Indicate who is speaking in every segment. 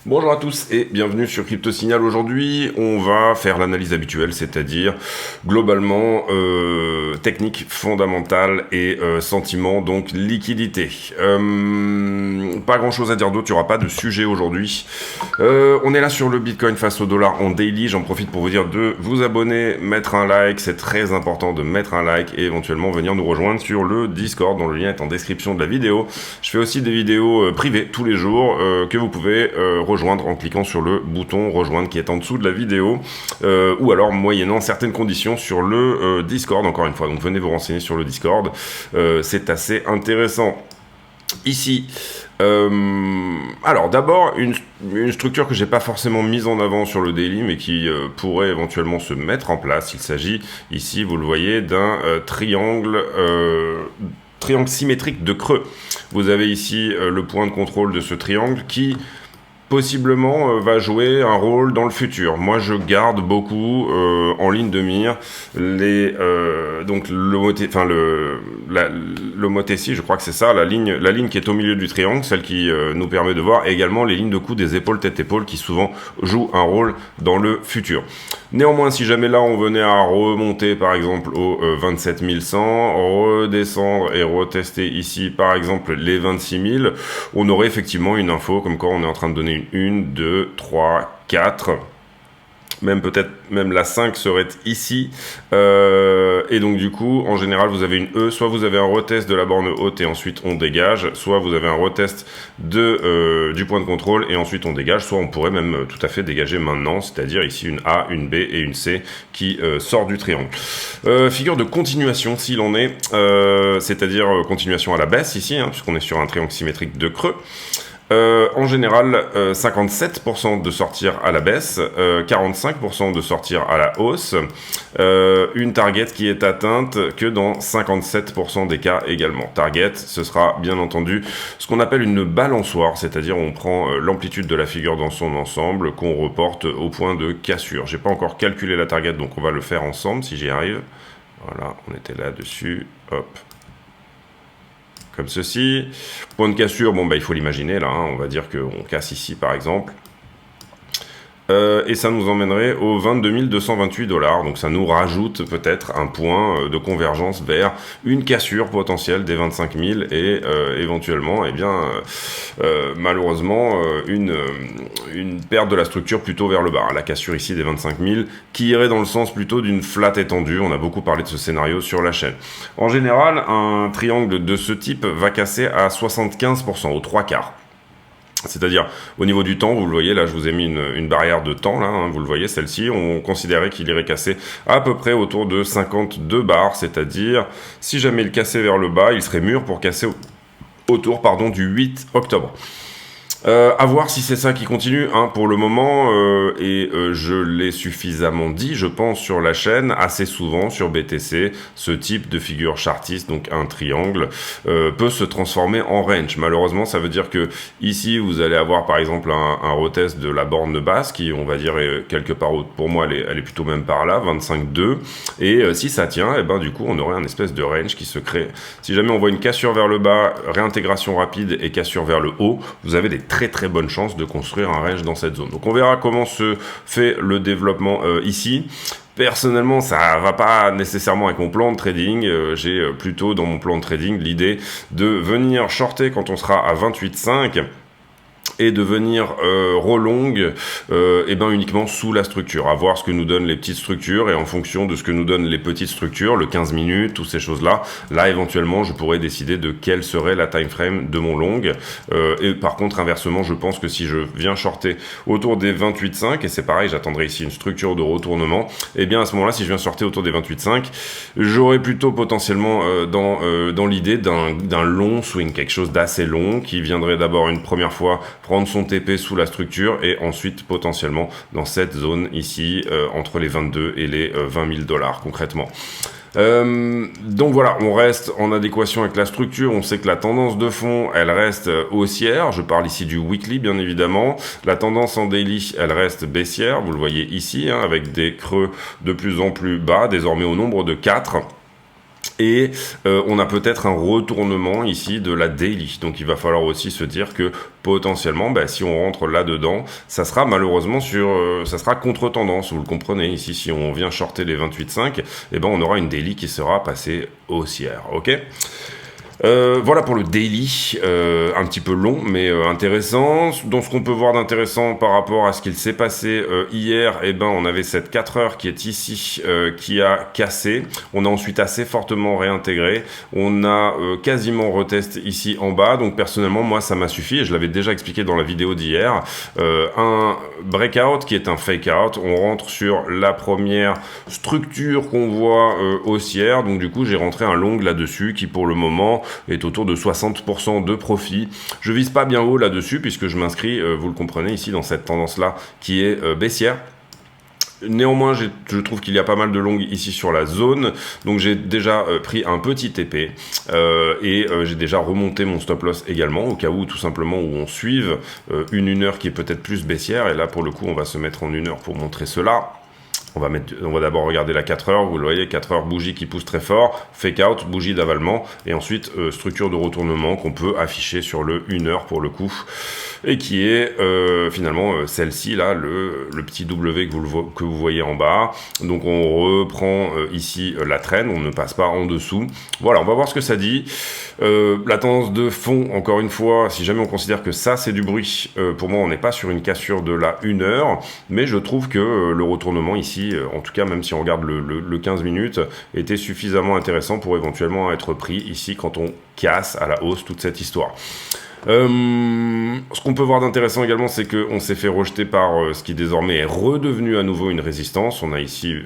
Speaker 1: Bonjour à tous et bienvenue sur Crypto Signal. Aujourd'hui, on va faire l'analyse habituelle, c'est-à-dire globalement technique fondamentale et sentiment, donc liquidité. Pas grand-chose à dire d'autre, il n'y aura pas de sujet aujourd'hui. On est là sur le Bitcoin face au dollar en daily. J'en profite pour vous dire de vous abonner, mettre un like, c'est très important de mettre un like et éventuellement venir nous rejoindre sur le Discord dont le lien est en description de la vidéo. Je fais aussi des vidéos privées tous les jours que vous pouvez rejoindre en cliquant sur le bouton rejoindre qui est en dessous de la vidéo ou alors moyennant certaines conditions sur le Discord, encore une fois. Donc venez vous renseigner sur le Discord, c'est assez intéressant. Ici, alors d'abord une structure que j'ai pas forcément mise en avant sur le daily mais qui pourrait éventuellement se mettre en place. Il s'agit ici, vous le voyez, d'un triangle symétrique de creux. Vous avez ici le point de contrôle de ce triangle qui possiblement va jouer un rôle dans le futur. Moi, je garde beaucoup en ligne de mire donc l'homothétie, je crois que c'est ça, la ligne qui est au milieu du triangle, celle qui nous permet de voir, et également les lignes de coups des épaules tête-épaule qui souvent jouent un rôle dans le futur. Néanmoins, si jamais là on venait à remonter par exemple au 27 100, redescendre et retester ici par exemple les 26 000, on aurait effectivement une info comme quoi on est en train de donner une 1, 2, 3, 4, même peut-être même la 5 serait ici, et donc du coup en général vous avez une E, soit vous avez un retest de la borne haute et ensuite on dégage, soit vous avez un retest du point de contrôle et ensuite on dégage, soit on pourrait même tout à fait dégager maintenant, c'est-à-dire ici une A, une B et une C qui sort du triangle. Figure de continuation s'il en est, c'est-à-dire continuation à la baisse ici, puisqu'on est sur un triangle symétrique de creux. En général, 57% de sortir à la baisse, 45% de sortir à la hausse, une target qui est atteinte que dans 57% des cas également. Target, ce sera bien entendu ce qu'on appelle une balançoire, c'est-à-dire on prend l'amplitude de la figure dans son ensemble, qu'on reporte au point de cassure. J'ai pas encore calculé la target, donc on va le faire ensemble si j'y arrive. Voilà, on était là-dessus, hop. Comme ceci. Point de cassure, bon, il faut l'imaginer là, on va dire qu'on casse ici par exemple. Et ça nous emmènerait aux 22 228 $. Donc ça nous rajoute peut-être un point de convergence vers une cassure potentielle des 25 000 et éventuellement, malheureusement, une perte de la structure plutôt vers le bas. La cassure ici des 25 000 qui irait dans le sens plutôt d'une flat étendue. On a beaucoup parlé de ce scénario sur la chaîne. En général, un triangle de ce type va casser à 75%, aux 3/4. C'est-à-dire, au niveau du temps, vous le voyez, là, je vous ai mis une barrière de temps, là, vous le voyez, celle-ci, on considérait qu'il irait casser à peu près autour de 52 bars, c'est-à-dire, si jamais il cassait vers le bas, il serait mûr pour casser autour, du 8 octobre. À voir si c'est ça qui continue, pour le moment, je l'ai suffisamment dit, je pense, sur la chaîne, assez souvent sur BTC, ce type de figure chartiste, donc un triangle, peut se transformer en range. Malheureusement, ça veut dire que ici, vous allez avoir par exemple un retest de la borne basse, qui, on va dire, est quelque part, pour moi, elle est plutôt même par là, 25,2, et si ça tient, du coup, on aurait un espèce de range qui se crée. Si jamais on voit une cassure vers le bas, réintégration rapide et cassure vers le haut, vous avez des très très bonne chance de construire un range dans cette zone. Donc on verra comment se fait le développement ici. Personnellement, ça va pas nécessairement avec mon plan de trading. J'ai plutôt dans mon plan de trading l'idée de venir shorter quand on sera à 28,5 et de venir relong uniquement sous la structure, à voir ce que nous donnent les petites structures, et en fonction de ce que nous donnent les petites structures, le 15 minutes, toutes ces choses-là, là éventuellement je pourrais décider de quelle serait la time frame de mon long, et par contre inversement je pense que si je viens shorter autour des 28,5, et c'est pareil, j'attendrai ici une structure de retournement, et bien à ce moment-là, si je viens shorter autour des 28,5, j'aurais plutôt potentiellement dans l'idée d'un long swing, quelque chose d'assez long, qui viendrait d'abord une première fois prendre son TP sous la structure et ensuite potentiellement dans cette zone ici entre les 22 et les 20 000 $ concrètement. Donc voilà, on reste en adéquation avec la structure. On sait que la tendance de fond, elle reste haussière. Je parle ici du weekly, bien évidemment. La tendance en daily, elle reste baissière. Vous le voyez ici, avec des creux de plus en plus bas, désormais au nombre de 4. Et on a peut-être un retournement ici de la daily. Donc il va falloir aussi se dire que potentiellement, si on rentre là-dedans, ça sera malheureusement ça sera contre-tendance. Vous le comprenez ici, si on vient shorter les 28,5, on aura une daily qui sera passée haussière. Ok. Voilà pour le daily, un petit peu long mais intéressant. Dans ce qu'on peut voir d'intéressant par rapport à ce qu'il s'est passé hier, on avait cette 4 heures qui est ici, qui a cassé. On a ensuite assez fortement réintégré. On a quasiment retest ici en bas. Donc personnellement, moi ça m'a suffi et je l'avais déjà expliqué dans la vidéo d'hier. Un breakout qui est un fake out. On rentre sur la première structure qu'on voit haussière. Donc du coup, j'ai rentré un long là-dessus qui pour le moment est autour de 60% de profit. Je vise pas bien haut là-dessus puisque je m'inscris, vous le comprenez ici, dans cette tendance-là qui est baissière. Néanmoins, je trouve qu'il y a pas mal de longues ici sur la zone, donc j'ai déjà pris un petit TP et j'ai déjà remonté mon stop loss également, au cas où tout simplement où on suive une heure qui est peut-être plus baissière, et là pour le coup on va se mettre en 1 heure pour montrer cela. On va d'abord regarder la 4 heures, vous le voyez, 4 heures bougie qui pousse très fort, fake out, bougie d'avalement, et ensuite structure de retournement qu'on peut afficher sur le 1 heure pour le coup, et qui est finalement celle-ci là, le petit W que vous voyez en bas. Donc on reprend ici la traîne, on ne passe pas en dessous. Voilà, on va voir ce que ça dit. La tendance de fond, encore une fois, si jamais on considère que ça c'est du bruit, pour moi on n'est pas sur une cassure de la 1 heure, mais je trouve que le retournement ici, en tout cas même si on regarde le 15 minutes, était suffisamment intéressant pour éventuellement être pris ici quand on casse à la hausse toute cette histoire. Ce qu'on peut voir d'intéressant également, c'est qu'on s'est fait rejeter par ce qui désormais est redevenu à nouveau une résistance. On a ici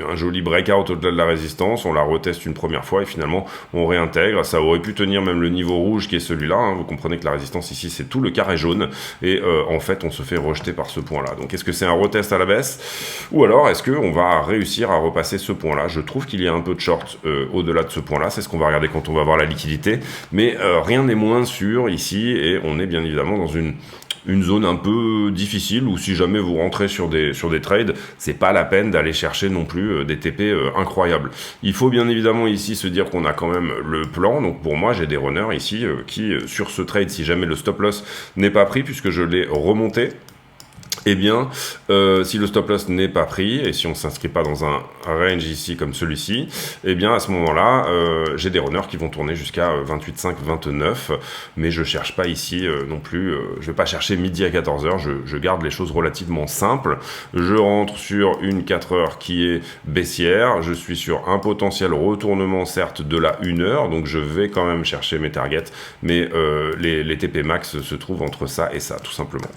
Speaker 1: un joli breakout au-delà de la résistance, on la reteste une première fois et finalement on réintègre. Ça aurait pu tenir même le niveau rouge qui est celui-là, hein. Vous comprenez que la résistance ici c'est tout le carré jaune et en fait on se fait rejeter par ce point-là. Donc est-ce que c'est un retest à la baisse ou alors est-ce qu'on va réussir à repasser ce point-là? Je trouve qu'il y a un peu de short au-delà de ce point-là, c'est ce qu'on va regarder quand on va voir la liquidité, mais rien n'est moins sûr ici et on est bien évidemment dans une zone un peu difficile où si jamais vous rentrez sur des trades, c'est pas la peine d'aller chercher non plus des TP incroyables. Il faut bien évidemment ici se dire qu'on a quand même le plan, donc pour moi j'ai des runners ici qui sur ce trade, si jamais le stop loss n'est pas pris puisque je l'ai remonté, si le stop loss n'est pas pris et si on ne s'inscrit pas dans un range ici comme celui-ci, à ce moment-là, j'ai des runners qui vont tourner jusqu'à 28,5, 29, mais je cherche pas ici non plus, je vais pas chercher midi à 14h, je garde les choses relativement simples. Je rentre sur une 4 heures qui est baissière, je suis sur un potentiel retournement certes de la 1 heure, donc je vais quand même chercher mes targets, mais les TP max se trouvent entre ça et ça, tout simplement.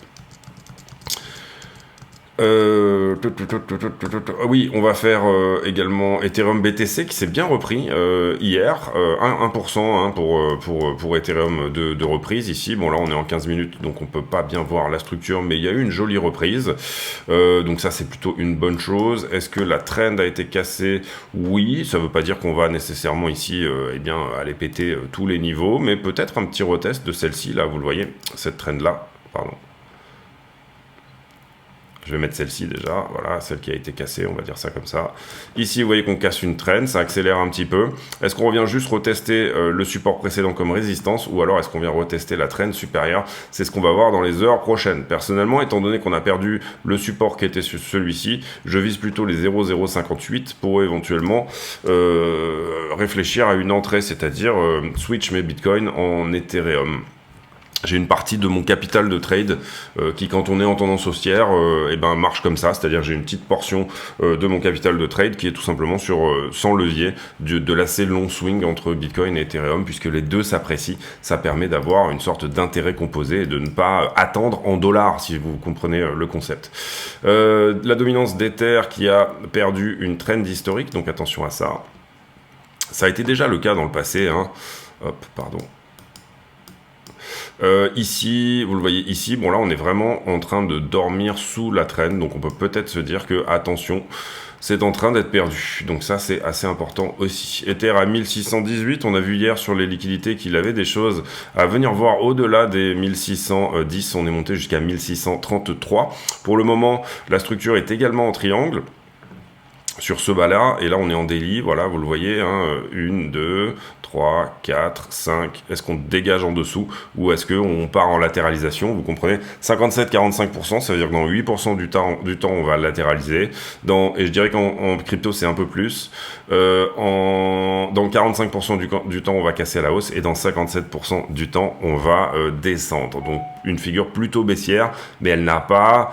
Speaker 1: Oui, on va faire également Ethereum BTC qui s'est bien repris hier, 1% pour Ethereum de reprise ici. Bon là on est en 15 minutes donc on peut pas bien voir la structure, mais il y a eu une jolie reprise, donc ça c'est plutôt une bonne chose. Est-ce que la trend a été cassée? Oui, ça veut pas dire qu'on va nécessairement ici aller péter tous les niveaux, mais peut-être un petit retest de celle-ci là, vous le voyez, cette trend là, pardon. Je vais mettre celle-ci déjà, voilà, celle qui a été cassée, on va dire ça comme ça. Ici, vous voyez qu'on casse une traîne, ça accélère un petit peu. Est-ce qu'on revient juste retester le support précédent comme résistance ou alors est-ce qu'on vient retester la traîne supérieure? C'est ce qu'on va voir dans les heures prochaines. Personnellement, étant donné qu'on a perdu le support qui était sur celui-ci, je vise plutôt les 0,058 pour éventuellement réfléchir à une entrée, c'est-à-dire switch mes bitcoins en Ethereum. J'ai une partie de mon capital de trade qui, quand on est en tendance haussière, marche comme ça. C'est-à-dire j'ai une petite portion de mon capital de trade qui est tout simplement sur sans levier de l'assez long swing entre Bitcoin et Ethereum, puisque les deux s'apprécient. Ça permet d'avoir une sorte d'intérêt composé et de ne pas attendre en dollars, si vous comprenez le concept. La dominance d'Ether qui a perdu une trend historique, donc attention à ça. Ça a été déjà le cas dans le passé, hein. Hop, pardon. Ici, vous le voyez ici, bon là on est vraiment en train de dormir sous la traîne, donc on peut peut-être se dire que, attention, c'est en train d'être perdu. Donc ça c'est assez important aussi. Ether à 1618, on a vu hier sur les liquidités qu'il avait des choses à venir voir au-delà des 1610, on est monté jusqu'à 1633. Pour le moment, la structure est également en triangle. sur ce bas-là, et là on est en daily, voilà, vous le voyez, hein, 1, 2, 3, 4, 5, est-ce qu'on dégage en dessous, ou est-ce qu'on part en latéralisation, vous comprenez, 57-45%, ça veut dire que dans 8% du temps on va latéraliser, et je dirais qu'en crypto c'est un peu plus, dans 45% du temps on va casser à la hausse, et dans 57% du temps on va descendre, donc une figure plutôt baissière, mais elle n'a pas...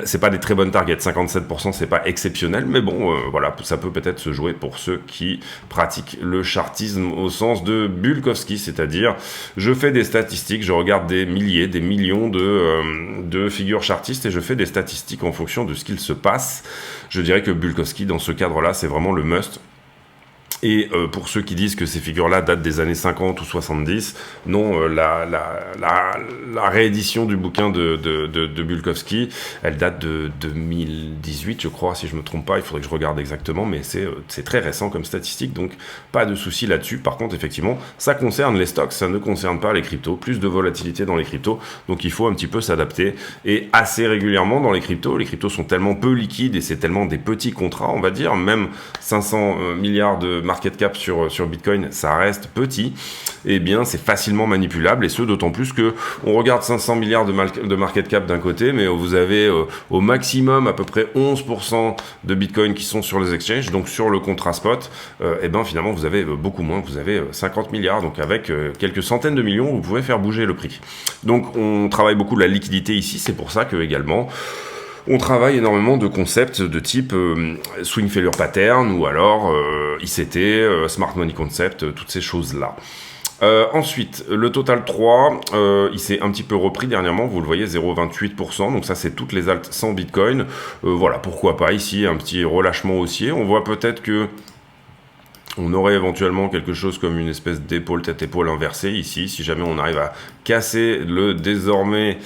Speaker 1: c'est pas des très bonnes targets, 57% c'est pas exceptionnel, mais bon, voilà, ça peut peut-être se jouer pour ceux qui pratiquent le chartisme au sens de Bulkowski, c'est-à-dire je fais des statistiques, je regarde des milliers, des millions de figures chartistes et je fais des statistiques en fonction de ce qu'il se passe. Je dirais que Bulkowski, dans ce cadre-là, c'est vraiment le must. Et pour ceux qui disent que ces figures-là datent des années 50 ou 70, non, la réédition du bouquin de Bulkowski, elle date de 2018, je crois, si je me trompe pas, il faudrait que je regarde exactement, mais c'est très récent comme statistique, donc pas de souci là-dessus. Par contre, effectivement, ça concerne les stocks, ça ne concerne pas les cryptos, plus de volatilité dans les cryptos, donc il faut un petit peu s'adapter, et assez régulièrement dans les cryptos sont tellement peu liquides, et c'est tellement des petits contrats, on va dire, même 500 milliards de market cap sur Bitcoin, ça reste petit, et bien c'est facilement manipulable, et ce d'autant plus que on regarde 500 milliards de market cap d'un côté, mais vous avez au maximum à peu près 11% de Bitcoin qui sont sur les exchanges, donc sur le contrat spot, et ben finalement vous avez beaucoup moins, vous avez 50 milliards, donc avec quelques centaines de millions, vous pouvez faire bouger le prix. Donc on travaille beaucoup la liquidité ici, c'est pour ça que également on travaille énormément de concepts de type swing failure pattern ou alors ICT, smart money concept, toutes ces choses-là. Ensuite, le total 3, il s'est un petit peu repris dernièrement, vous le voyez, 0,28%, donc ça c'est toutes les alts sans Bitcoin. Voilà, pourquoi pas ici, un petit relâchement haussier. On voit peut-être que on aurait éventuellement quelque chose comme une espèce d'épaule tête-épaule inversée ici, si jamais on arrive à casser la désormais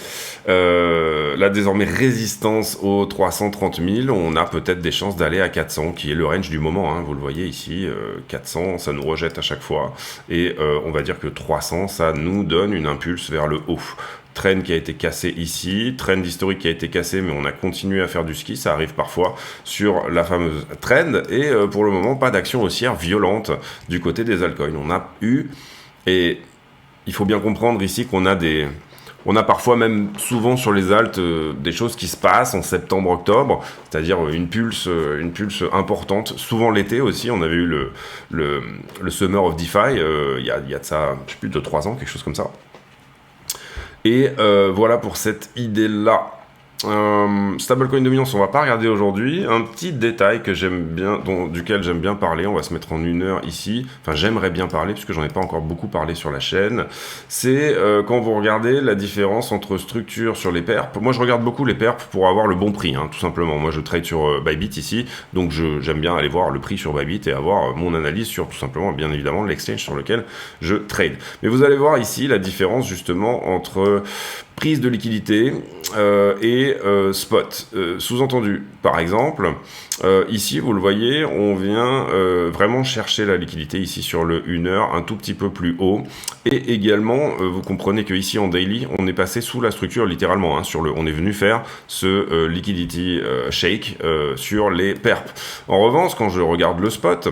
Speaker 1: résistance aux 330 000, on a peut-être des chances d'aller à 400, qui est le range du moment, hein, vous le voyez ici, 400, ça nous rejette à chaque fois, et on va dire que 300, ça nous donne une impulse vers le haut. Trend qui a été cassé ici, trend historique qui a été cassé, mais on a continué à faire du ski, ça arrive parfois sur la fameuse trend, et pour le moment, pas d'action haussière violente du côté des altcoins. On a eu, et il faut bien comprendre ici qu'on a on a parfois même souvent sur les alts des choses qui se passent en septembre-octobre, c'est-à-dire une pulse importante. Souvent l'été aussi, on avait eu le Summer of DeFi, il y a de ça, je sais plus, de 3 ans, quelque chose comme ça. Et voilà pour cette idée-là. Stablecoin dominance, on va pas regarder aujourd'hui. Un petit détail que j'aime bien, duquel j'aime bien parler, on va se mettre en 1 heure ici. Enfin, j'aimerais bien parler, puisque j'en ai pas encore beaucoup parlé sur la chaîne. C'est quand vous regardez la différence entre structure sur les perps. Moi, je regarde beaucoup les perps pour avoir le bon prix, hein, tout simplement. Moi, je trade sur Bybit ici, donc j'aime bien aller voir le prix sur Bybit et avoir mon analyse sur, tout simplement, bien évidemment, l'exchange sur lequel je trade. Mais vous allez voir ici la différence, justement, entre prise de liquidité et spot. Sous-entendu, par exemple, ici, vous le voyez, on vient vraiment chercher la liquidité ici sur le 1 heure un tout petit peu plus haut. Et également, vous comprenez que ici en daily, on est passé sous la structure littéralement. Hein, on est venu faire ce liquidity shake sur les perps. En revanche, quand je regarde le spot,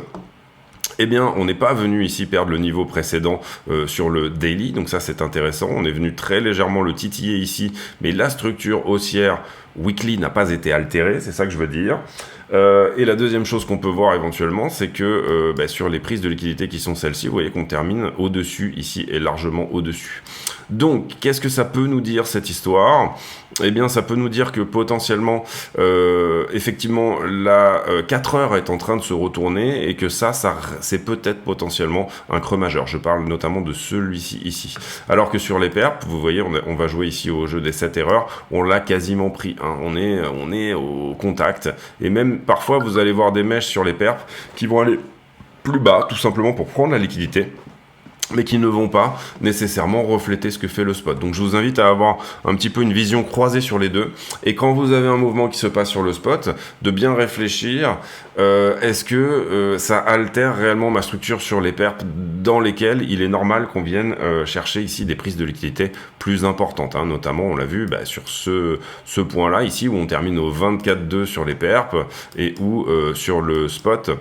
Speaker 1: eh bien, on n'est pas venu ici perdre le niveau précédent sur le daily, donc ça c'est intéressant. On est venu très légèrement le titiller ici, mais la structure haussière weekly n'a pas été altérée, c'est ça que je veux dire. Et la deuxième chose qu'on peut voir éventuellement, c'est que sur les prises de liquidité qui sont celles-ci, vous voyez qu'on termine au-dessus ici et largement au-dessus. Donc, qu'est-ce que ça peut nous dire cette histoire ? Eh bien, ça peut nous dire que potentiellement, effectivement, la 4 heures est en train de se retourner et que ça c'est peut-être potentiellement un creux majeur. Je parle notamment de celui-ci ici. Alors que sur les perps, vous voyez, on va jouer ici au jeu des 7 erreurs, on l'a quasiment pris. Hein. On est au contact. Et même parfois, vous allez voir des mèches sur les perps qui vont aller plus bas, tout simplement pour prendre la liquidité. mais qui ne vont pas nécessairement refléter ce que fait le spot. Donc je vous invite à avoir un petit peu une vision croisée sur les deux, et quand vous avez un mouvement qui se passe sur le spot, de bien réfléchir, est-ce que ça altère réellement ma structure sur les perps dans lesquels il est normal qu'on vienne chercher ici des prises de liquidité plus importantes, hein. Notamment on l'a vu sur ce point-là ici, où on termine au 24,2 sur les perps, et où sur le spot,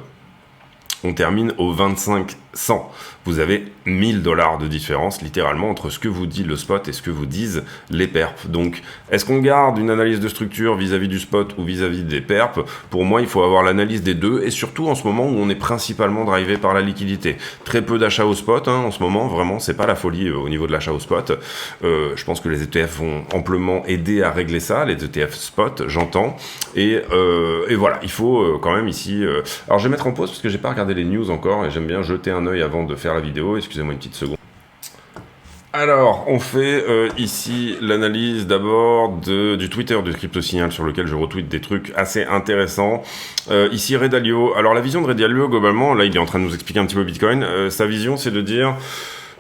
Speaker 1: on termine au 25,100. Vous avez $1000 de différence, littéralement, entre ce que vous dit le spot et ce que vous disent les perps. Donc, est-ce qu'on garde une analyse de structure vis-à-vis du spot ou vis-à-vis des perps? Pour moi, il faut avoir l'analyse des deux, et surtout en ce moment où on est principalement drivé par la liquidité. Très peu d'achats au spot, hein, en ce moment, vraiment, c'est pas la folie au niveau de l'achat au spot. Je pense que les ETF vont amplement aider à régler ça, les ETF spot, j'entends. Et voilà, il faut quand même ici... Alors, je vais mettre en pause parce que j'ai pas regardé les news encore, et j'aime bien jeter un œil avant de faire la vidéo. Excusez-moi une petite seconde. Alors, on fait ici l'analyse d'abord du Twitter de CryptoSignal, sur lequel je retweete des trucs assez intéressants. Ici, Ray Dalio. Alors, la vision de Ray Dalio, globalement, là, il est en train de nous expliquer un petit peu Bitcoin. Sa vision, c'est de dire...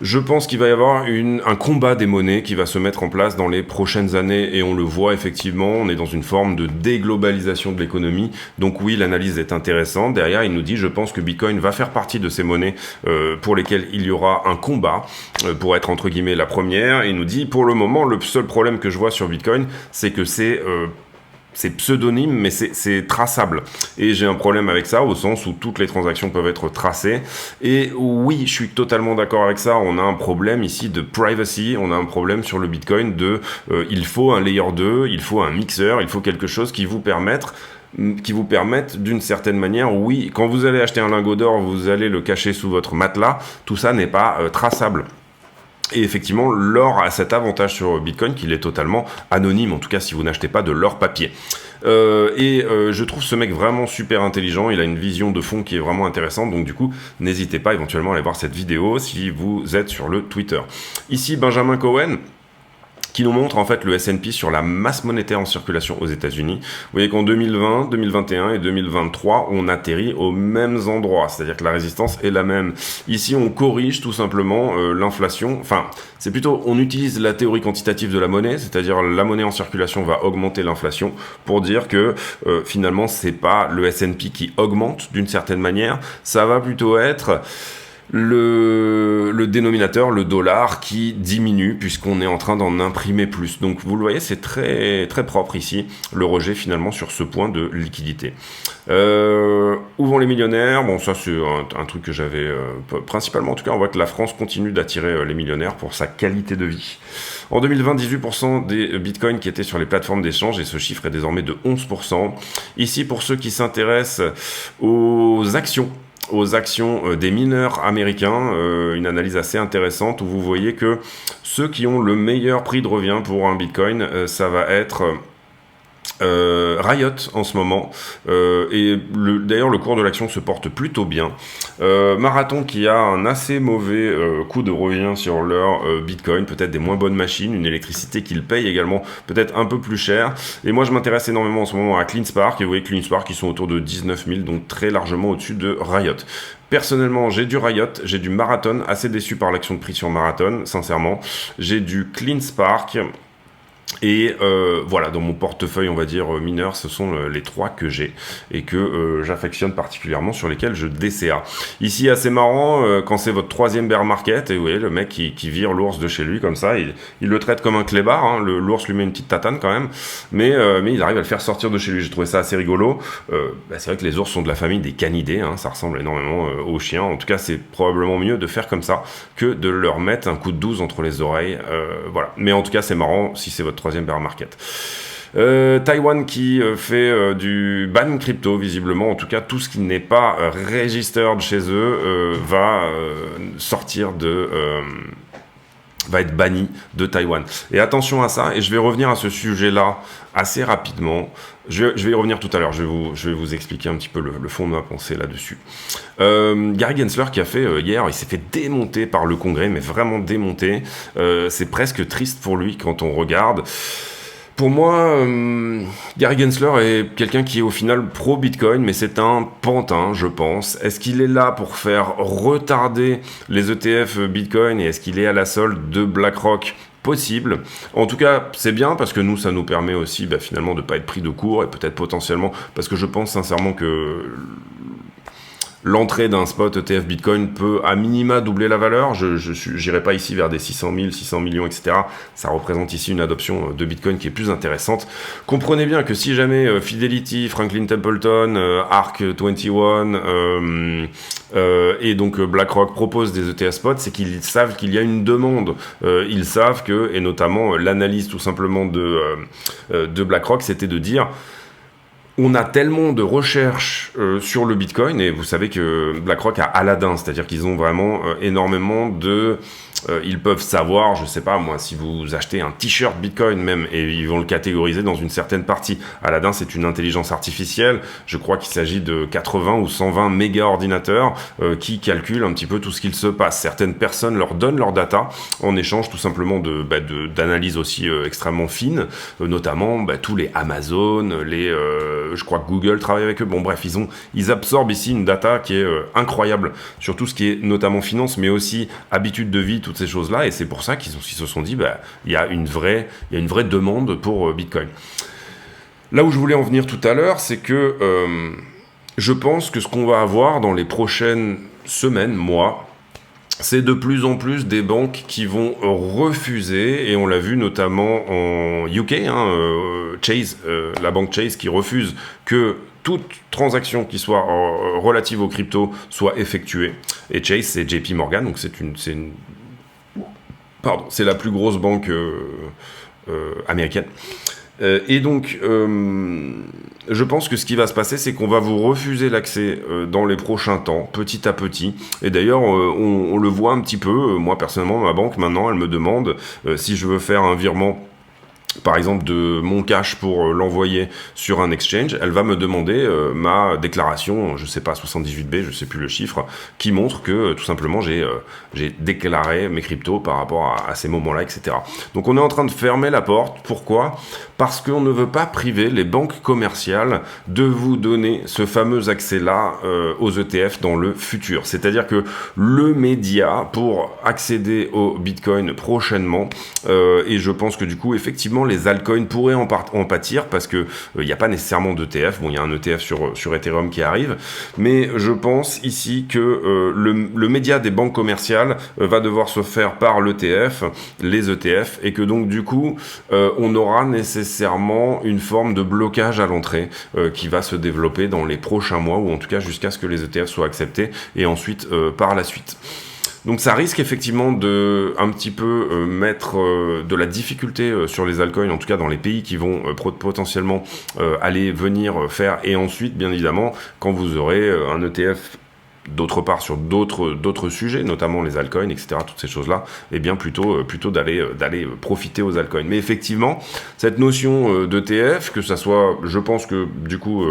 Speaker 1: Je pense qu'il va y avoir un combat des monnaies qui va se mettre en place dans les prochaines années, et on le voit effectivement, on est dans une forme de déglobalisation de l'économie. Donc oui, l'analyse est intéressante. Derrière, il nous dit, je pense que Bitcoin va faire partie de ces monnaies pour lesquelles il y aura un combat pour être entre guillemets la première. Et il nous dit, pour le moment, le seul problème que je vois sur Bitcoin, c'est que c'est pseudonyme, mais c'est traçable. Et j'ai un problème avec ça, au sens où toutes les transactions peuvent être tracées. Et oui, je suis totalement d'accord avec ça. On a un problème ici de privacy. On a un problème sur le Bitcoin il faut un layer 2, il faut un mixeur, il faut quelque chose qui vous permette d'une certaine manière, oui, quand vous allez acheter un lingot d'or, vous allez le cacher sous votre matelas. Tout ça n'est pas traçable. Et effectivement, l'or a cet avantage sur Bitcoin qu'il est totalement anonyme, en tout cas si vous n'achetez pas de l'or papier. Je trouve ce mec vraiment super intelligent, il a une vision de fond qui est vraiment intéressante, donc du coup, n'hésitez pas éventuellement à aller voir cette vidéo si vous êtes sur le Twitter. Ici, Benjamin Cohen, qui nous montre en fait le S&P sur la masse monétaire en circulation aux États-Unis. Vous voyez qu'en 2020, 2021 et 2023, on atterrit aux mêmes endroits, c'est-à-dire que la résistance est la même. Ici, on corrige tout simplement l'inflation. Enfin, c'est plutôt, on utilise la théorie quantitative de la monnaie, c'est-à-dire la monnaie en circulation va augmenter l'inflation, pour dire que finalement, c'est pas le S&P qui augmente d'une certaine manière, ça va plutôt être le dénominateur, le dollar, qui diminue puisqu'on est en train d'en imprimer plus. Donc vous le voyez, c'est très, très propre ici, le rejet finalement sur ce point de liquidité. Où vont les millionnaires? Bon, ça c'est un truc que j'avais principalement, en tout cas on voit que la France continue d'attirer les millionnaires pour sa qualité de vie. En 2020, 18% des bitcoins qui étaient sur les plateformes d'échange, et ce chiffre est désormais de 11%. Ici, pour ceux qui s'intéressent aux actions des mineurs américains, une analyse assez intéressante où vous voyez que ceux qui ont le meilleur prix de revient pour un bitcoin, ça va être Riot en ce moment, et d'ailleurs le cours de l'action se porte plutôt bien. Marathon qui a un assez mauvais coût de revient sur leur bitcoin, peut-être des moins bonnes machines, une électricité qu'ils payent également peut-être un peu plus cher. Et moi je m'intéresse énormément en ce moment à CleanSpark, et vous voyez CleanSpark qui sont autour de 19 000, donc très largement au-dessus de Riot. Personnellement, j'ai du Riot, j'ai du Marathon, assez déçu par l'action de prix sur Marathon, sincèrement. J'ai du CleanSpark. Et voilà, dans mon portefeuille, on va dire mineur, ce sont les trois que j'ai et que j'affectionne particulièrement, sur lesquels je DCA. Ici, assez marrant, quand c'est votre troisième bear market, et vous voyez le mec qui vire l'ours de chez lui comme ça, il le traite comme un clébard, hein, l'ours lui met une petite tatane quand même, mais il arrive à le faire sortir de chez lui. J'ai trouvé ça assez rigolo. C'est vrai que les ours sont de la famille des canidés, hein, ça ressemble énormément aux chiens. En tout cas, c'est probablement mieux de faire comme ça que de leur mettre un coup de 12 entre les oreilles. Voilà. Mais en tout cas, c'est marrant si c'est votre troisième bear market. Taïwan qui fait du ban crypto, visiblement, en tout cas tout ce qui n'est pas registered chez eux va être banni de Taïwan. Et attention à ça, et je vais revenir à ce sujet-là assez rapidement. Je vais y revenir tout à l'heure, je vais vous expliquer un petit peu le fond de ma pensée là-dessus. Gary Gensler qui a fait hier, il s'est fait démonter par le Congrès, mais vraiment démonter. C'est presque triste pour lui quand on regarde. Pour moi, Gary Gensler est quelqu'un qui est au final pro-Bitcoin, mais c'est un pantin, je pense. Est-ce qu'il est là pour faire retarder les ETF Bitcoin et est-ce qu'il est à la solde de BlackRock ? Possible. En tout cas, c'est bien parce que nous, ça nous permet aussi finalement de ne pas être pris de court et peut-être potentiellement, parce que je pense sincèrement que l'entrée d'un spot ETF Bitcoin peut à minima doubler la valeur. Je n'irai pas ici vers des 600 000, 600 millions, etc. Ça représente ici une adoption de Bitcoin qui est plus intéressante. Comprenez bien que si jamais Fidelity, Franklin Templeton, ARK 21 et donc BlackRock proposent des ETF spot, c'est qu'ils savent qu'il y a une demande. Ils savent que, et notamment l'analyse tout simplement de BlackRock, c'était de dire... On a tellement de recherches sur le Bitcoin, et vous savez que BlackRock a Aladdin, c'est-à-dire qu'ils ont vraiment énormément de... ils peuvent savoir, je sais pas moi, si vous achetez un t-shirt Bitcoin même, et ils vont le catégoriser dans une certaine partie. Aladdin, c'est une intelligence artificielle, je crois qu'il s'agit de 80 ou 120 méga ordinateurs qui calculent un petit peu tout ce qu'il se passe. Certaines personnes leur donnent leur data en échange tout simplement d'analyses aussi extrêmement fines, notamment tous les Amazon, je crois que Google travaille avec eux. Bon bref, ils absorbent ici une data qui est incroyable sur tout ce qui est notamment finance, mais aussi habitude de vie, toutes ces choses-là. Et c'est pour ça qu'ils se sont dit, il y a une vraie demande pour Bitcoin. Là où je voulais en venir tout à l'heure, c'est que je pense que ce qu'on va avoir dans les prochaines semaines, mois, c'est de plus en plus des banques qui vont refuser, et on l'a vu notamment en UK, Chase, la banque Chase qui refuse que toute transaction qui soit relative aux cryptos soit effectuée. Et Chase, c'est JP Morgan, donc c'est la plus grosse banque américaine. Et donc, je pense que ce qui va se passer, c'est qu'on va vous refuser l'accès dans les prochains temps, petit à petit. Et d'ailleurs, on le voit un petit peu. Moi, personnellement, ma banque, maintenant, elle me demande si je veux faire un virement, par exemple de mon cash pour l'envoyer sur un exchange, elle va me demander ma déclaration, je sais pas, 78B, je sais plus le chiffre, qui montre que tout simplement j'ai déclaré mes cryptos par rapport à ces moments-là, etc. Donc on est en train de fermer la porte. Pourquoi ? Parce qu'on ne veut pas priver les banques commerciales de vous donner ce fameux accès-là aux ETF dans le futur. C'est-à-dire que le média pour accéder au Bitcoin prochainement, et je pense que du coup, effectivement, les altcoins pourraient en pâtir parce que il n'y a pas nécessairement d'ETF. Bon, il y a un ETF sur Ethereum qui arrive, mais je pense ici que le média des banques commerciales va devoir se faire par l'ETF, les ETF, et que donc du coup, on aura nécessairement une forme de blocage à l'entrée qui va se développer dans les prochains mois, ou en tout cas jusqu'à ce que les ETF soient acceptés, et ensuite par la suite. Donc ça risque effectivement de un petit peu mettre de la difficulté sur les altcoins, en tout cas dans les pays qui vont potentiellement aller venir faire. Et ensuite, bien évidemment, quand vous aurez un ETF d'autre part sur d'autres sujets, notamment les altcoins, etc., toutes ces choses-là, eh bien plutôt d'aller profiter aux altcoins. Mais effectivement, cette notion d'ETF, que ça soit, je pense que du coup,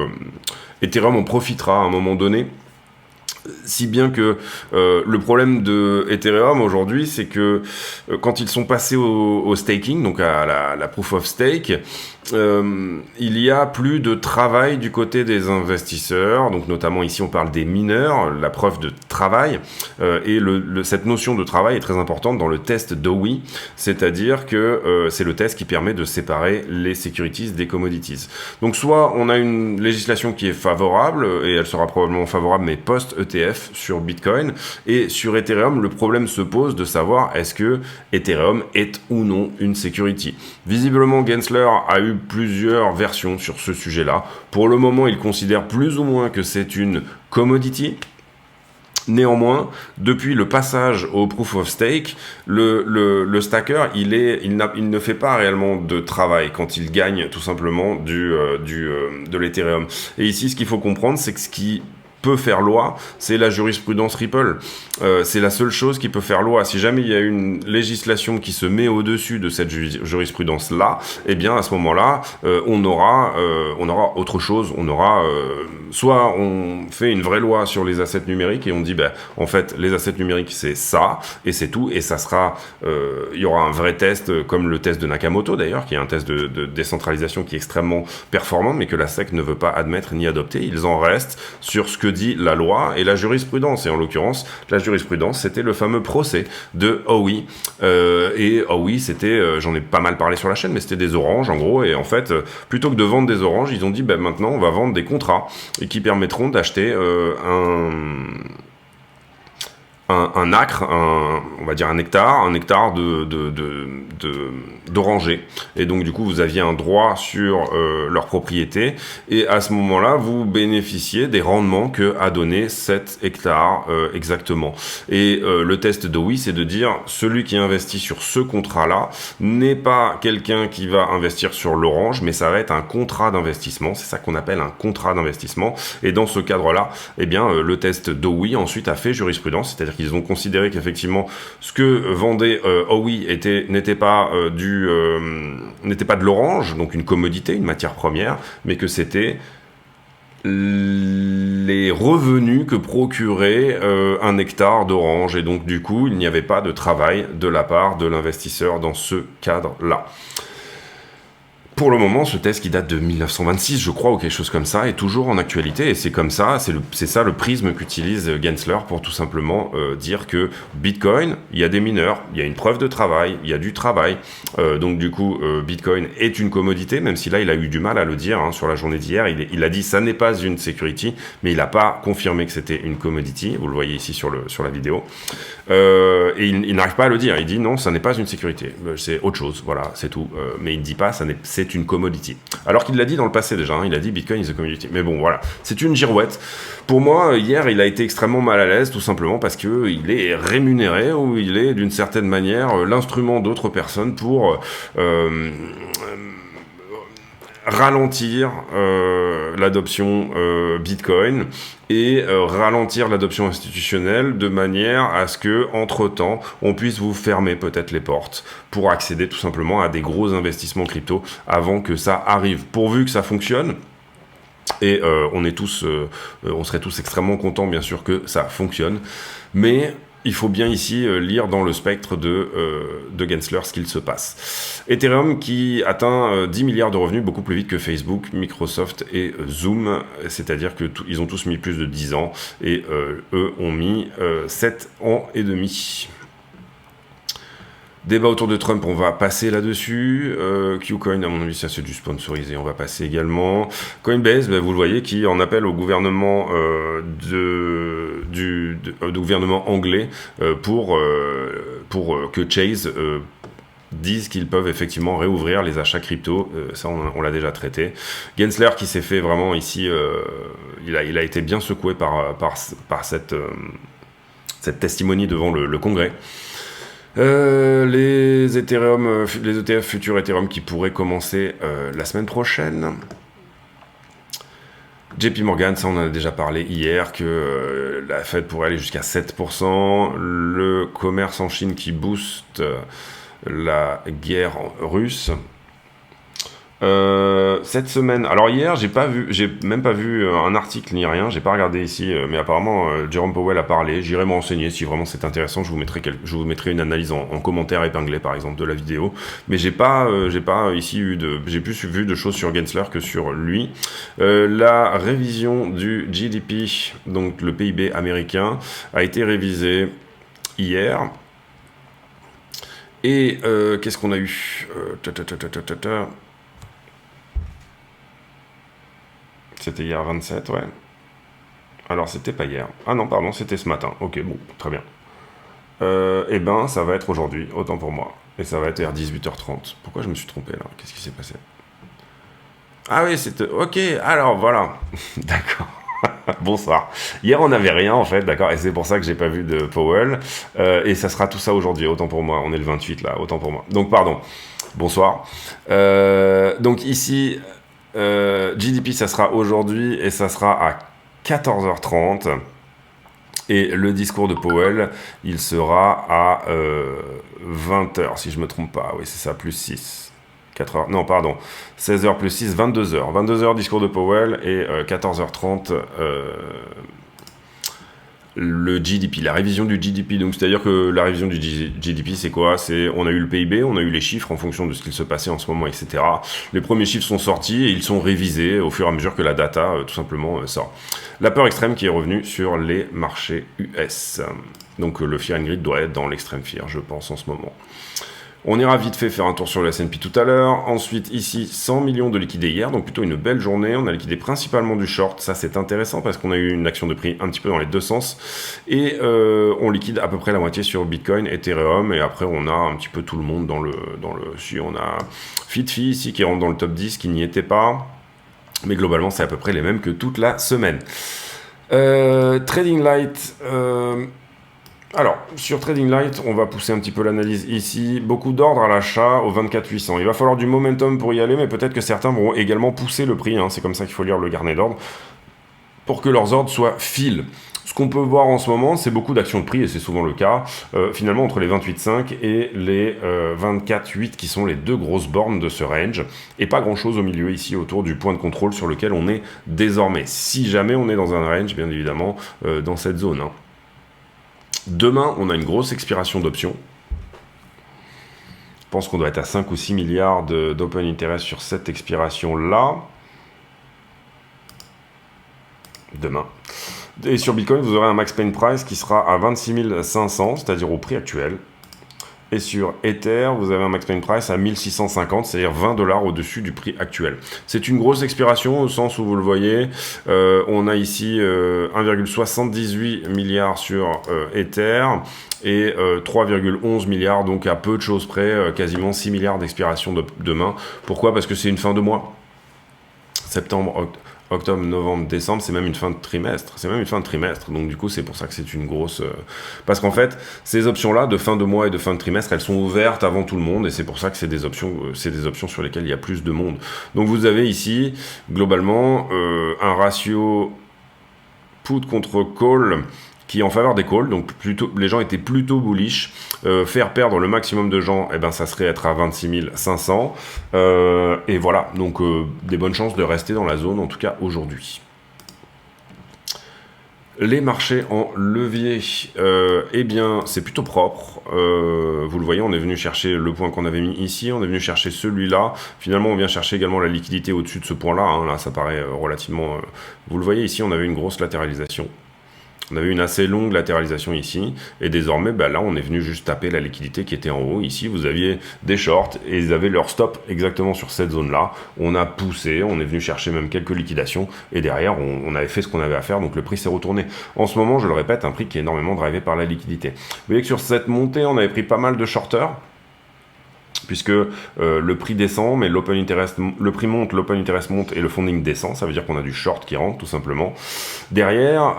Speaker 1: Ethereum en profitera à un moment donné. Si bien que le problème de Ethereum aujourd'hui, c'est que quand ils sont passés au staking, donc à la proof of stake, il y a plus de travail du côté des investisseurs, donc notamment ici on parle des mineurs, la preuve de travail, et cette notion de travail est très importante dans le test Dowey, c'est-à-dire que c'est le test qui permet de séparer les securities des commodities. Donc soit on a une législation qui est favorable, et elle sera probablement favorable, mais post-ETF sur Bitcoin, et sur Ethereum, le problème se pose de savoir est-ce que Ethereum est ou non une security. Visiblement, Gensler a eu plusieurs versions sur ce sujet-là. Pour le moment, il considère plus ou moins que c'est une commodity. Néanmoins, depuis le passage au proof of stake, le stacker, il ne fait pas réellement de travail quand il gagne tout simplement de l'Ethereum. Et ici, ce qu'il faut comprendre, c'est que ce qui peut faire loi, c'est la jurisprudence Ripple. C'est la seule chose qui peut faire loi. Si jamais il y a une législation qui se met au-dessus de cette jurisprudence-là, eh bien à ce moment-là, on aura autre chose. On aura soit on fait une vraie loi sur les assets numériques et on dit, en fait, les assets numériques c'est ça et c'est tout, et ça sera, il y aura un vrai test comme le test de Nakamoto d'ailleurs, qui est un test de décentralisation qui est extrêmement performant, mais que la SEC ne veut pas admettre ni adopter. Ils en restent sur ce que dit la loi et la jurisprudence. Et en l'occurrence, la jurisprudence, c'était le fameux procès de Howey. Et Howey, c'était, j'en ai pas mal parlé sur la chaîne, mais c'était des oranges en gros. Et en fait, plutôt que de vendre des oranges, ils ont dit, maintenant, on va vendre des contrats et qui permettront d'acheter un acre, on va dire un hectare d'orangers. Et donc du coup vous aviez un droit sur leur propriété, et à ce moment-là vous bénéficiez des rendements que a donné cet hectare exactement. Et le test de oui, c'est de dire celui qui investit sur ce contrat-là n'est pas quelqu'un qui va investir sur l'orange, mais ça va être un contrat d'investissement. C'est ça qu'on appelle un contrat d'investissement. Et dans ce cadre-là, eh bien le test de oui ensuite a fait jurisprudence, c'est-à-dire qu'ils ont considéré qu'effectivement ce que vendait Howey n'était pas de l'orange, donc une commodité, une matière première, mais que c'était les revenus que procurait un hectare d'orange, et donc du coup il n'y avait pas de travail de la part de l'investisseur dans ce cadre-là. Pour le moment, ce test qui date de 1926, je crois, ou quelque chose comme ça, est toujours en actualité, et c'est comme ça, c'est ça le prisme qu'utilise Gensler pour tout simplement dire que Bitcoin, il y a des mineurs, il y a une preuve de travail, il y a du travail, donc du coup, Bitcoin est une commodité, même si là, il a eu du mal à le dire sur la journée d'hier, il a dit ça n'est pas une security, mais il n'a pas confirmé que c'était une commodity, vous le voyez ici sur la vidéo, et il n'arrive pas à le dire, il dit non, ça n'est pas une sécurité, c'est autre chose, voilà, c'est tout, mais il ne dit pas, c'est une commodity. Alors qu'il l'a dit dans le passé déjà, il a dit Bitcoin is a commodity. Mais bon, voilà, c'est une girouette. Pour moi, hier, il a été extrêmement mal à l'aise, tout simplement parce qu'il est rémunéré, ou il est d'une certaine manière l'instrument d'autres personnes pour ralentir l'adoption Bitcoin et ralentir l'adoption institutionnelle de manière à ce que, entre-temps, on puisse vous fermer peut-être les portes pour accéder tout simplement à des gros investissements crypto avant que ça arrive. Pourvu que ça fonctionne, et on serait tous extrêmement contents, bien sûr, que ça fonctionne, mais il faut bien ici lire dans le spectre de Gensler ce qu'il se passe. Ethereum qui atteint 10 milliards de revenus, beaucoup plus vite que Facebook, Microsoft et Zoom, c'est-à-dire que ils ont tous mis plus de 10 ans, et eux ont mis 7 ans et demi. Débat autour de Trump, on va passer là-dessus. Qcoin, à mon avis, ça c'est du sponsorisé, on va passer également. Coinbase, vous le voyez, qui en appelle au gouvernement du gouvernement anglais pour que Chase disent qu'ils peuvent effectivement réouvrir les achats crypto, ça on l'a déjà traité. Gensler qui s'est fait vraiment ici, il a été bien secoué par cette testimonie devant le Congrès. Les ETF futurs Ethereum qui pourraient commencer la semaine prochaine. JP Morgan, ça on en a déjà parlé hier, que la Fed pourrait aller jusqu'à 7%. Le commerce en Chine qui booste la guerre russe. Cette semaine, alors hier j'ai même pas vu un article ni rien, j'ai pas regardé ici, mais apparemment Jerome Powell a parlé. J'irai me renseigner si vraiment c'est intéressant, je vous mettrai une analyse en commentaire épinglé par exemple de la vidéo, mais j'ai pas ici j'ai plus vu de choses sur Gensler que sur lui. La révision du GDP, donc le PIB américain, a été révisée hier. Et qu'est-ce qu'on a eu C'était hier 27, ouais. Alors, c'était pas hier. Ah non, pardon, c'était ce matin. Ok, bon, très bien. Eh ben, ça va être aujourd'hui, autant pour moi. Et ça va être vers 18h30. Pourquoi je me suis trompé, là? Qu'est-ce qui s'est passé? Ah oui, c'était... Ok, alors, voilà. D'accord. Bonsoir. Hier, on n'avait rien, en fait, d'accord? Et c'est pour ça que j'ai pas vu de Powell. Et ça sera tout ça aujourd'hui, autant pour moi. On est le 28, là, autant pour moi. Donc, pardon. Bonsoir. Donc, ici... GDP, ça sera aujourd'hui et ça sera à 14h30. Et le discours de Powell, il sera à 20h, si je ne me trompe pas. Oui, c'est ça, plus 6. 4h, non, pardon. 16h plus 6, 22h. 22h, discours de Powell, et 14h30, le GDP, la révision du GDP. Donc, c'est-à-dire que la révision du GDP, c'est quoi? On a eu le PIB, on a eu les chiffres en fonction de ce qu'il se passait en ce moment, etc. Les premiers chiffres sont sortis et ils sont révisés au fur et à mesure que la data, tout simplement, sort. La peur extrême qui est revenue sur les marchés US. Donc, le Fear and Greed doit être dans l'extrême fear, je pense, en ce moment. On ira vite fait faire un tour sur le S&P tout à l'heure. Ensuite, ici, 100 millions de liquidés hier, donc plutôt une belle journée. On a liquidé principalement du short. Ça, c'est intéressant parce qu'on a eu une action de prix un petit peu dans les deux sens. Et on liquide à peu près la moitié sur Bitcoin, Ethereum. Et après, on a un petit peu tout le monde dans le. Si on a Fitfi ici qui rentre dans le top 10, qui n'y était pas. Mais globalement, c'est à peu près les mêmes que toute la semaine. Trading Light. Alors, sur Trading Light, on va pousser un petit peu l'analyse ici. Beaucoup d'ordres à l'achat au 24 800. Il va falloir du momentum pour y aller, mais peut-être que certains vont également pousser le prix. C'est comme ça qu'il faut lire le carnet d'ordre, pour que leurs ordres soient fill. Ce qu'on peut voir en ce moment, c'est beaucoup d'actions de prix, et c'est souvent le cas, finalement, entre les 28,5 et les 24,8, qui sont les deux grosses bornes de ce range, et pas grand-chose au milieu, ici, autour du point de contrôle sur lequel on est désormais. Si jamais on est dans un range, bien évidemment, dans cette zone. Demain, on a une grosse expiration d'options. Je pense qu'on doit être à 5 ou 6 milliards d'open interest sur cette expiration-là. Demain. Et sur Bitcoin, vous aurez un max pain price qui sera à 26 500, c'est-à-dire au prix actuel. Et sur Ether, vous avez un max pain price à 1650, c'est-à-dire 20 $ au-dessus du prix actuel. C'est une grosse expiration au sens où vous le voyez. On a ici 1,78 milliard sur Ether et 3,11 milliards, donc à peu de choses près, quasiment 6 milliards d'expiration demain. Pourquoi? Parce que c'est une fin de mois. Septembre, octobre, novembre, décembre, c'est même une fin de trimestre. Donc du coup, c'est pour ça que c'est une grosse... Parce qu'en fait, ces options-là, de fin de mois et de fin de trimestre, elles sont ouvertes avant tout le monde, et c'est pour ça que c'est des options sur lesquelles il y a plus de monde. Donc vous avez ici, globalement, un ratio put contre call qui est en faveur des calls, donc les gens étaient plutôt bullish. Faire perdre le maximum de gens, ça serait être à 26 500. Et voilà, donc des bonnes chances de rester dans la zone, en tout cas aujourd'hui. Les marchés en levier, c'est plutôt propre. Vous le voyez, on est venu chercher le point qu'on avait mis ici, on est venu chercher celui-là. Finalement, on vient chercher également la liquidité au-dessus de ce point-là. Là, ça paraît relativement... Vous le voyez ici, on avait une grosse latéralisation. On avait une assez longue latéralisation ici, et désormais, là, on est venu juste taper la liquidité qui était en haut. Ici, vous aviez des shorts, et ils avaient leur stop exactement sur cette zone-là. On a poussé, on est venu chercher même quelques liquidations, et derrière, on avait fait ce qu'on avait à faire, donc le prix s'est retourné. En ce moment, je le répète, un prix qui est énormément drivé par la liquidité. Vous voyez que sur cette montée, on avait pris pas mal de shorters, puisque le prix descend, mais le prix monte, l'open interest monte et le funding descend. Ça veut dire qu'on a du short qui rentre, tout simplement. Derrière,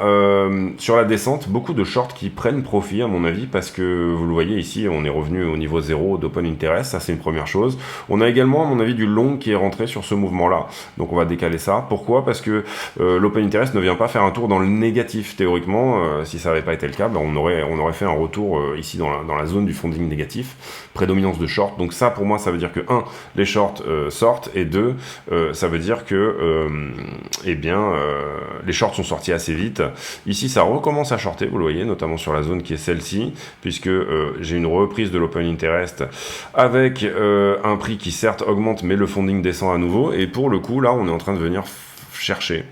Speaker 1: sur la descente, beaucoup de shorts qui prennent profit, à mon avis, parce que vous le voyez ici, on est revenu au niveau 0 d'open interest. Ça, c'est une première chose. On a également, à mon avis, du long qui est rentré sur ce mouvement-là. Donc, on va décaler ça. Pourquoi? Parce que l'open interest ne vient pas faire un tour dans le négatif. Théoriquement, si ça n'avait pas été le cas, on aurait fait un retour ici dans la zone du funding négatif. Prédominance de short. Donc, ça, pour moi, ça veut dire que 1, les shorts sortent, et 2, ça veut dire que les shorts sont sortis assez vite. Ici, ça recommence à shorter, vous le voyez, notamment sur la zone qui est celle-ci, puisque j'ai une reprise de l'open interest avec un prix qui certes augmente, mais le funding descend à nouveau, et pour le coup, là, on est en train de venir chercher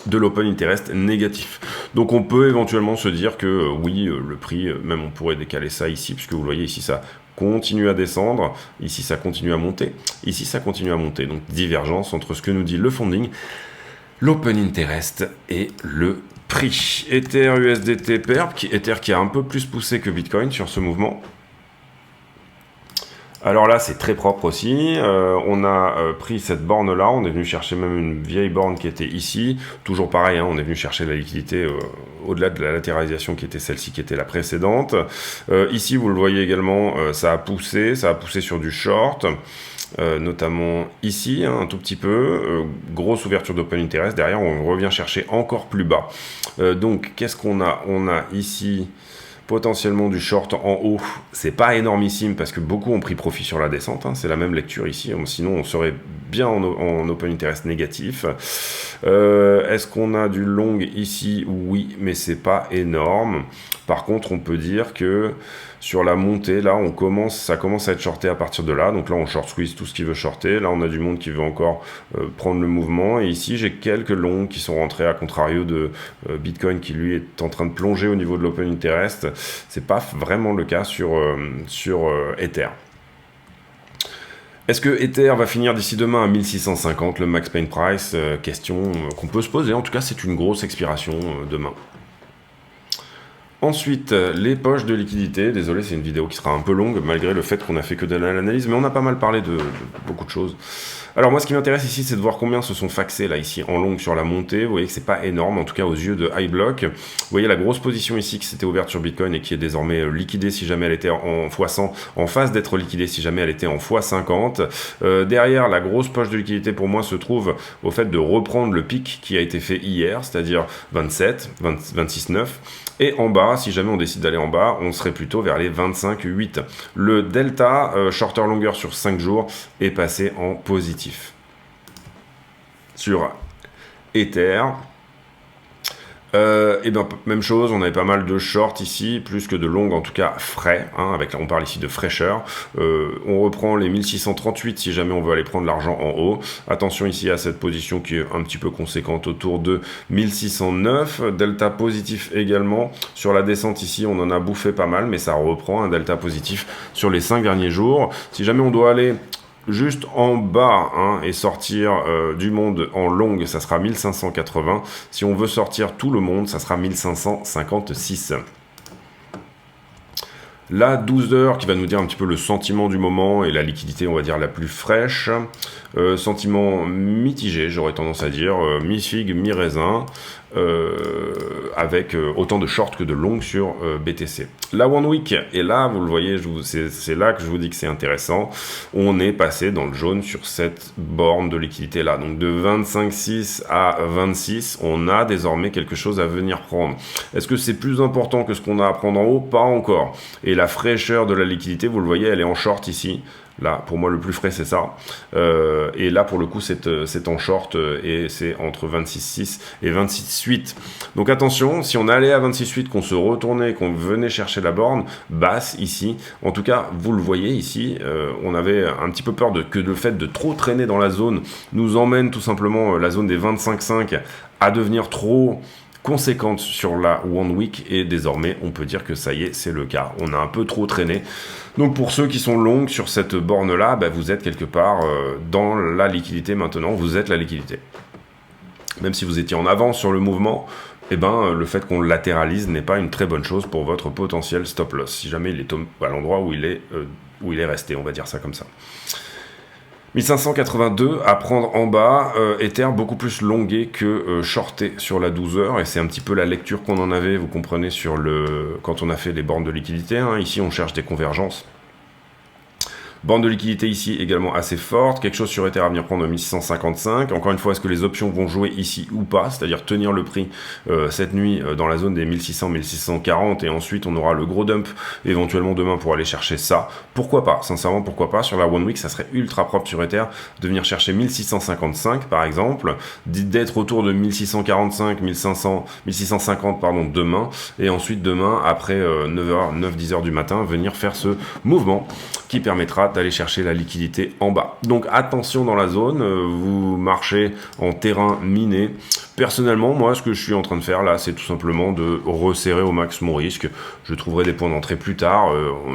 Speaker 1: de l'open interest négatif. Donc on peut éventuellement se dire que oui, le prix, même on pourrait décaler ça ici, puisque vous le voyez ici, ça continue à descendre, ici ça continue à monter, ici ça continue à monter. Donc divergence entre ce que nous dit le funding, l'open interest et le prix. Ether, USDT, PERP, Ether qui a un peu plus poussé que Bitcoin sur ce mouvement. Alors là, c'est très propre aussi. On a pris cette borne-là. On est venu chercher même une vieille borne qui était ici. Toujours pareil, on est venu chercher la liquidité au-delà de la latéralisation qui était celle-ci, qui était la précédente. Ici, vous le voyez également, ça a poussé sur du short. notamment ici, hein, un tout petit peu, grosse ouverture d'open interest, derrière on revient chercher encore plus bas. Donc qu'est-ce qu'on a? On a ici potentiellement du short en haut, c'est pas énormissime parce que beaucoup ont pris profit sur la descente, hein, c'est la même lecture ici, sinon on serait bien en open interest négatif. Est-ce qu'on a du long ici? Oui, mais c'est pas énorme. Par contre, on peut dire que sur la montée, là, ça commence à être shorté à partir de là. Donc là, on short squeeze tout ce qui veut shorter. Là, on a du monde qui veut encore prendre le mouvement. Et ici, j'ai quelques longs qui sont rentrés, à contrario de Bitcoin qui, lui, est en train de plonger au niveau de l'open interest. C'est pas vraiment le cas sur Ether. Est-ce que Ether va finir d'ici demain à 1650, le max pain price? Question qu'on peut se poser. En tout cas, c'est une grosse expiration demain. Ensuite, les poches de liquidité. Désolé, c'est une vidéo qui sera un peu longue, malgré le fait qu'on a fait que de l'analyse, mais on a pas mal parlé de beaucoup de choses. Alors moi, ce qui m'intéresse ici, c'est de voir combien se sont faxés, là, ici, en long sur la montée. Vous voyez que c'est pas énorme, en tout cas aux yeux de iBlock. Vous voyez la grosse position ici qui s'était ouverte sur Bitcoin et qui est désormais liquidée si jamais elle était en x100, en phase d'être liquidée si jamais elle était en x50. Derrière, la grosse poche de liquidité pour moi se trouve au fait de reprendre le pic qui a été fait hier, c'est-à-dire 26,9. Et en bas, si jamais on décide d'aller en bas, on serait plutôt vers les 25,8. Le delta shorter longer sur 5 jours est passé en positif. Sur Ether, et bien même chose, on avait pas mal de short ici, plus que de long, en tout cas frais, hein, on parle ici de fraîcheur. On reprend les 1638 si jamais on veut aller prendre l'argent en haut. Attention ici à cette position qui est un petit peu conséquente autour de 1609. Delta positif également. Sur la descente ici, on en a bouffé pas mal, mais ça reprend un delta positif sur les 5 derniers jours. Si jamais on doit aller juste en bas, hein, et sortir du monde en longue, ça sera 1580. Si on veut sortir tout le monde, ça sera 1556. La 12 heures qui va nous dire un petit peu le sentiment du moment et la liquidité, on va dire, la plus fraîche. Sentiment mitigé, j'aurais tendance à dire, mi-figue, mi-raisin, avec autant de short que de long sur BTC. La One Week, et là, vous le voyez, c'est là que je vous dis que c'est intéressant. On est passé dans le jaune sur cette borne de liquidité là. Donc de 25,6 à 26, on a désormais quelque chose à venir prendre. Est-ce que c'est plus important que ce qu'on a à prendre en haut? Pas encore. Et la fraîcheur de la liquidité, vous le voyez, elle est en short ici. Là, pour moi, le plus frais, c'est ça. Et là, pour le coup, c'est en short et c'est entre 26,6 et 26,8. Donc attention, si on allait à 26,8, qu'on se retournait, qu'on venait chercher la borne basse ici, en tout cas, vous le voyez ici, on avait un petit peu peur que le fait de trop traîner dans la zone nous emmène tout simplement la zone des 25,5 à devenir trop conséquente sur la One Week, et désormais on peut dire que ça y est, c'est le cas. On a un peu trop traîné. Donc pour ceux qui sont longs sur cette borne là, vous êtes quelque part dans la liquidité maintenant, vous êtes la liquidité. Même si vous étiez en avance sur le mouvement, le fait qu'on le latéralise n'est pas une très bonne chose pour votre potentiel stop loss, si jamais il est à l'endroit où il est resté, on va dire ça comme ça. 1582 à prendre en bas, Ether beaucoup plus longué que shorté sur la 12 heures, et c'est un petit peu la lecture qu'on en avait, vous comprenez, quand on a fait les bornes de liquidité, hein. Ici on cherche des convergences. Borne de liquidité ici également assez forte, quelque chose sur Ether à venir prendre 1655. Encore une fois, est-ce que les options vont jouer ici ou pas, c'est-à-dire tenir le prix cette nuit dans la zone des 1600-1640, et ensuite on aura le gros dump éventuellement demain pour aller chercher ça. Pourquoi pas, sincèrement pourquoi pas. Sur la One Week, ça serait ultra propre sur Ether de venir chercher 1655 par exemple, d'être autour de 1645, 1650 demain, et ensuite demain après 9h-10h du matin venir faire ce mouvement qui permettra d'aller chercher la liquidité en bas. Donc attention dans la zone, vous marchez en terrain miné. Personnellement, moi, ce que je suis en train de faire là, c'est tout simplement de resserrer au max mon risque. Je trouverai des points d'entrée plus tard.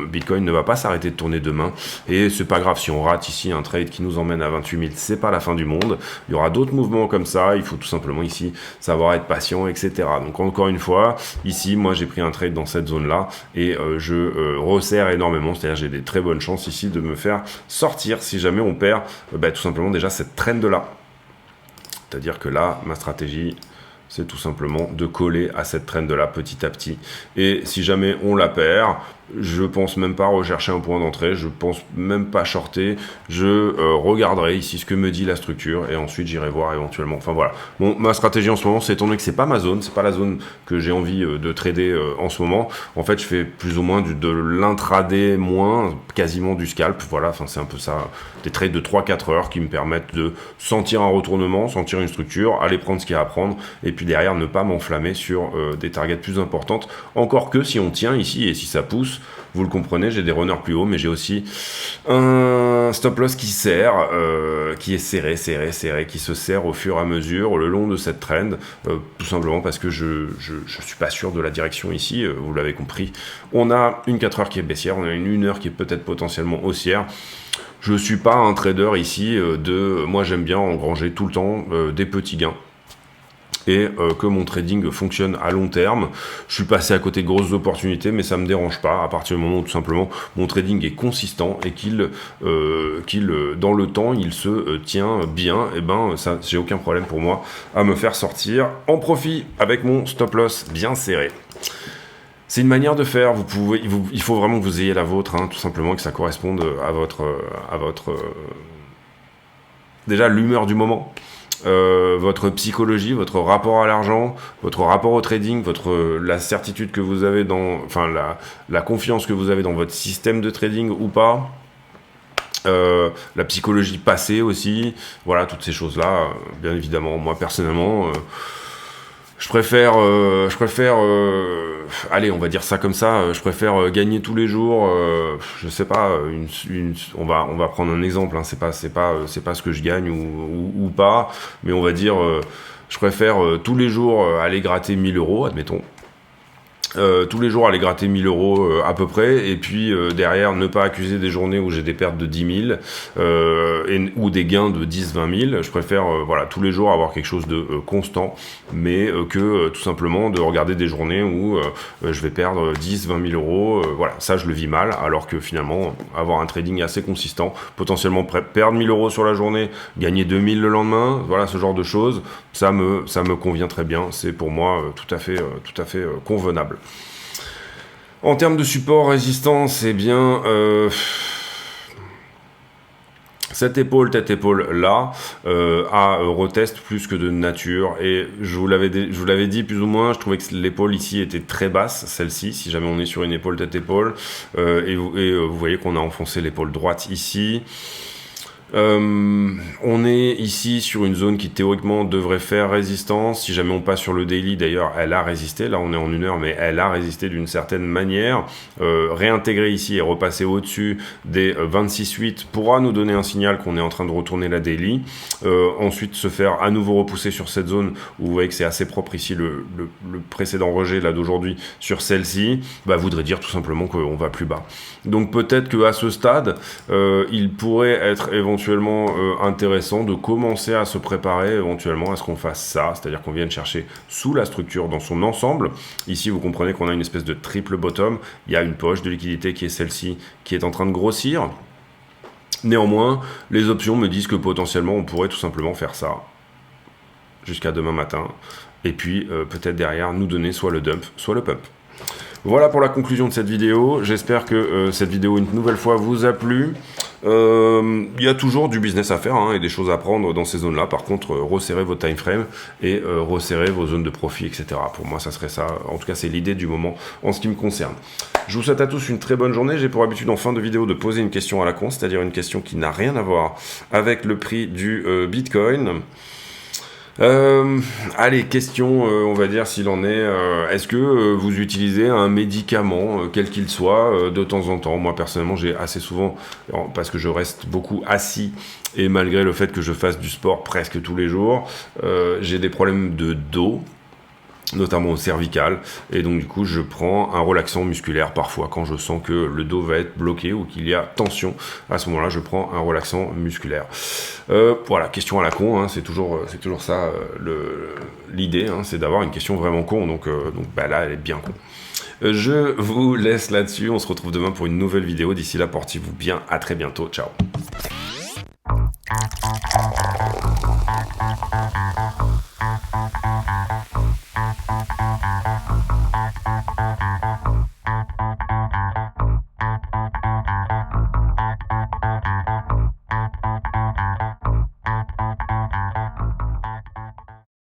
Speaker 1: Bitcoin ne va pas s'arrêter de tourner demain. Et c'est pas grave si on rate ici un trade qui nous emmène à 28 000, c'est pas la fin du monde. Il y aura d'autres mouvements comme ça. Il faut tout simplement ici savoir être patient, etc. Donc encore une fois, ici, moi, j'ai pris un trade dans cette zone-là et je resserre énormément. C'est-à-dire j'ai des très bonnes chances ici de me faire sortir si jamais on perd tout simplement déjà cette trend-là. C'est-à-dire que là, ma stratégie, c'est tout simplement de coller à cette trend-là petit à petit. Et si jamais on la perd, je pense même pas rechercher un point d'entrée, je pense même pas shorter, je regarderai ici ce que me dit la structure et ensuite j'irai voir éventuellement. Enfin voilà, bon, ma stratégie en ce moment, c'est étant donné que c'est pas ma zone, c'est pas la zone que j'ai envie de trader en ce moment. En fait, je fais plus ou moins de l'intraday moins, quasiment du scalp. Voilà, enfin c'est un peu ça, des trades de 3-4 heures qui me permettent de sentir un retournement, sentir une structure, aller prendre ce qu'il y a à prendre et puis derrière ne pas m'enflammer sur des targets plus importantes. Encore que si on tient ici et si ça pousse, vous le comprenez, j'ai des runners plus hauts, mais j'ai aussi un stop loss qui serre, qui est serré, qui se serre au fur et à mesure le long de cette trend, tout simplement parce que je suis pas sûr de la direction ici, vous l'avez compris. On a une 4 heures qui est baissière, on a une 1 heure qui est peut-être potentiellement haussière. Je suis pas un trader ici moi j'aime bien engranger tout le temps des petits gains. Et que mon trading fonctionne à long terme. Je suis passé à côté de grosses opportunités, mais ça me dérange pas à partir du moment où tout simplement mon trading est consistant et qu'il dans le temps il se tient bien. Et ben ça, j'ai aucun problème pour moi à me faire sortir en profit avec mon stop loss bien serré. C'est une manière de faire. Il faut vraiment que vous ayez la vôtre, hein, tout simplement, que ça corresponde à votre déjà l'humeur du moment. Votre psychologie, votre rapport à l'argent, votre rapport au trading, la certitude que vous avez la confiance que vous avez dans votre système de trading ou pas, la psychologie passée aussi, voilà, toutes ces choses-là, bien évidemment, moi personnellement, je préfère, allez, on va dire ça comme ça, je préfère gagner tous les jours, je sais pas, on va prendre un exemple, hein, c'est pas ce que je gagne ou pas, mais on va dire, je préfère tous les jours aller gratter 1 000 €, admettons. Tous les jours aller gratter 1 000 € à peu près, et puis derrière ne pas accuser des journées où j'ai des pertes de 10 000 ou des gains de 10-20 000. Je préfère voilà, tous les jours avoir quelque chose de constant, mais que tout simplement de regarder des journées où je vais perdre 10-20 000 €. Voilà, ça je le vis mal, alors que finalement avoir un trading assez consistant, potentiellement perdre 1 000 € sur la journée, gagner 2 000 le lendemain, voilà, ce genre de choses, ça me convient très bien. C'est pour moi tout à fait convenable. En termes de support, résistance, eh bien, cette épaule-tête-épaule là reteste plus que de nature, et je vous l'avais dit plus ou moins, je trouvais que l'épaule ici était très basse, celle-ci, si jamais on est sur une épaule-tête-épaule, et vous voyez qu'on a enfoncé l'épaule droite ici. On est ici sur une zone qui théoriquement devrait faire résistance. Si jamais on passe sur le daily, d'ailleurs elle a résisté, là on est en 1 heure, mais elle a résisté d'une certaine manière. Réintégrer ici et repasser au-dessus des 26,8 pourra nous donner un signal qu'on est en train de retourner la daily. Ensuite se faire à nouveau repousser sur cette zone où vous voyez que c'est assez propre ici, le précédent rejet là d'aujourd'hui sur celle-ci, voudrait dire tout simplement qu'on va plus bas. Donc peut-être qu'à ce stade il pourrait être éventuellement intéressant de commencer à se préparer éventuellement à ce qu'on fasse ça, c'est-à-dire qu'on vienne chercher sous la structure dans son ensemble. Ici vous comprenez qu'on a une espèce de triple bottom, il y a une poche de liquidité qui est celle-ci qui est en train de grossir. Néanmoins, les options me disent que potentiellement on pourrait tout simplement faire ça jusqu'à demain matin, et puis peut-être derrière nous donner soit le dump, soit le pump. Voilà pour la conclusion de cette vidéo. J'espère que cette vidéo une nouvelle fois vous a plu. Il y a toujours du business à faire et des choses à prendre dans ces zones-là. Par contre, resserrez vos time frames et resserrez vos zones de profit, etc. Pour moi, ça serait ça. En tout cas, c'est l'idée du moment en ce qui me concerne. Je vous souhaite à tous une très bonne journée. J'ai pour habitude en fin de vidéo de poser une question à la con, c'est-à-dire une question qui n'a rien à voir avec le prix du Bitcoin. Allez, question, on va dire s'il en est, est-ce que vous utilisez un médicament, quel qu'il soit, de temps en temps? Moi personnellement j'ai assez souvent, parce que je reste beaucoup assis, et malgré le fait que je fasse du sport presque tous les jours, j'ai des problèmes de dos, notamment au cervical, et donc du coup je prends un relaxant musculaire parfois quand je sens que le dos va être bloqué ou qu'il y a tension. À ce moment là je prends un relaxant musculaire. Voilà, question à la con, c'est toujours ça l'idée, c'est d'avoir une question vraiment con, donc là elle est bien con. Je vous laisse là-dessus, on se retrouve demain pour une nouvelle vidéo. D'ici là, portez-vous bien, à très bientôt, ciao.